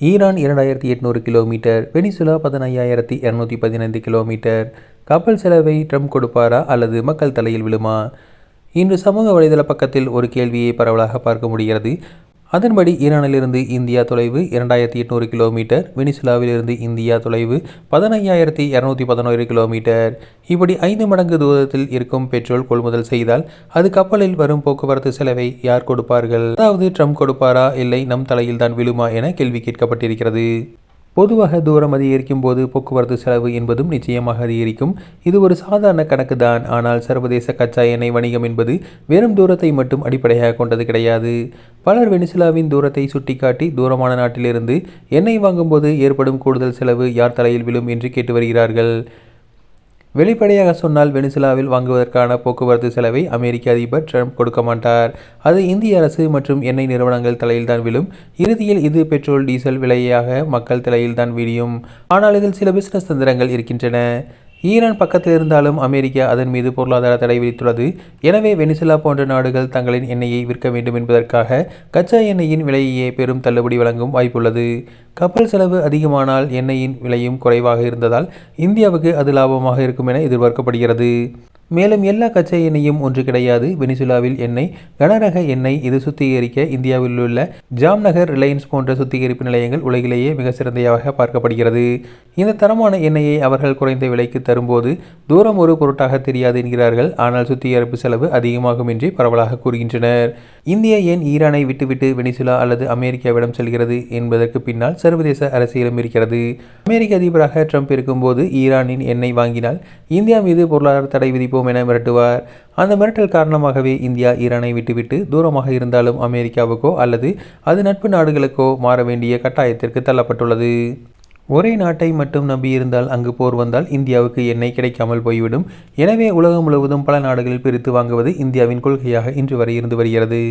Iran 2800 kilometre, Venezuela 15,215 kilometre. கப்பல் செலவை Trump கொடுப்பாரா அல்லது மக்கள் தலையில் விழுமா? இன்று சமூக வலைதள பக்கத்தில் ஒரு கேள்வியை பரவலாக பார்க்க முடிகிறது. அதன்படி ஈரானிலிருந்து இந்தியா தொலைவு 2800 கிலோமீட்டர், வெனிசுலாவிலிருந்து இந்தியா தொலைவு 15,211 கிலோமீட்டர். இப்படி 5 மடங்கு தூரத்தில் இருக்கும் பெட்ரோல் கொள்முதல் செய்தால் அது கப்பலில் வரும் போக்குவரத்து செலவை யார் கொடுப்பார்கள்? அதாவது ட்ரம்ப் கொடுப்பாரா இல்லை நம் தலையில் தான் விழுமா என கேள்வி கேட்கப்பட்டிருக்கிறது. பொதுவாக தூரம் அதிகரிக்கும் போது போக்குவரத்து செலவு என்பதும் நிச்சயமாக அதிகரிக்கும். இது ஒரு சாதாரண கணக்கு தான். ஆனால் சர்வதேச கச்சா எண்ணெய் வணிகம் என்பது வெறும் தூரத்தை மட்டும் அடிப்படையாக கொண்டது கிடையாது. பலர் வெனிசுலாவின் தூரத்தை சுட்டிக்காட்டி தூரமான நாட்டிலிருந்து எண்ணெய் வாங்கும்போது ஏற்படும் கூடுதல் செலவு யார் தலையில் விழும் என்று கேட்டு வருகிறார்கள். வெளிப்படையாக சொன்னால் வெனிசுலாவில் வாங்குவதற்கான போக்குவரத்து செலவை அமெரிக்க அதிபர் ட்ரம்ப் கொடுக்க மாட்டார். அது இந்திய அரசு மற்றும் எண்ணெய் நிறுவனங்கள் தலையில்தான் விழும். இறுதியில் இது பெட்ரோல் டீசல் விலையாக மக்கள் தலையில்தான் விழும். ஆனால் இதில் சில பிசினஸ் தந்திரங்கள் இருக்கின்றன. ஈரான் பக்கத்தில் இருந்தாலும் அமெரிக்கா அதன் மீது பொருளாதார தடை விதித்துள்ளது. எனவே வெனிசுலா போன்ற நாடுகள் தங்களின் எண்ணெயை விற்க வேண்டும் என்பதற்காக கச்சா எண்ணெயின் விலையையே பெரும் தள்ளுபடி வழங்கும் வாய்ப்புள்ளது. கப்பல் செலவு அதிகமானால் எண்ணெயின் விலையும் குறைவாக இருந்ததால் இந்தியாவுக்கு அது லாபமாக இருக்கும் என எதிர்பார்க்கப்படுகிறது. மேலும் எல்லா கச்சா எண்ணெயும் ஒன்று கிடையாது. வெனிசுலாவில் எண்ணெய் கனரக எண்ணெய். இது சுத்திகரிக்க இந்தியாவில் உள்ள ஜாம்நகர், ரிலையன்ஸ் போன்ற சுத்திகரிப்பு நிலையங்கள் உலகிலேயே மிக சிறந்ததாக பார்க்கப்படுகிறது. இந்த தரமான எண்ணெயை அவர்கள் குறைந்த விலைக்கு தரும்போது தூரம் ஒரு பொருட்டாக தெரியாது என்கிறார்கள். ஆனால் சுத்திகரிப்பு செலவு அதிகமாகும் என்றே பரவலாக கூறுகின்றனர். இந்தியா ஏன் ஈரானை விட்டுவிட்டு வெனிசுலா அல்லது அமெரிக்காவிடம் செல்கிறது என்பதற்கு பின்னால் சர்வதேச அரசியலும் இருக்கிறது. அமெரிக்க அதிபராக ட்ரம்ப் இருக்கும்போது ஈரானின் எண்ணெய் வாங்கினால் இந்தியா மீது பொருளாதார தடை விதிப்போம் என மிரட்டுவார். அந்த மிரட்டல் காரணமாகவே இந்தியா ஈரானை விட்டுவிட்டு தூரமாக இருந்தாலும் அமெரிக்காவுக்கோ அல்லது அது நட்பு நாடுகளுக்கோ மாற வேண்டிய கட்டாயத்திற்கு தள்ளப்பட்டுள்ளது. ஒரே நாட்டை மட்டும் நம்பியிருந்தால் அங்கு போர் வந்தால் இந்தியாவுக்கு எண்ணெய் கிடைக்காமல் போய்விடும். எனவே உலகம் முழுவதும் பல நாடுகளில் பிரித்து வாங்குவது இந்தியாவின் கொள்கையாக இன்று வரை இருந்து வருகிறது.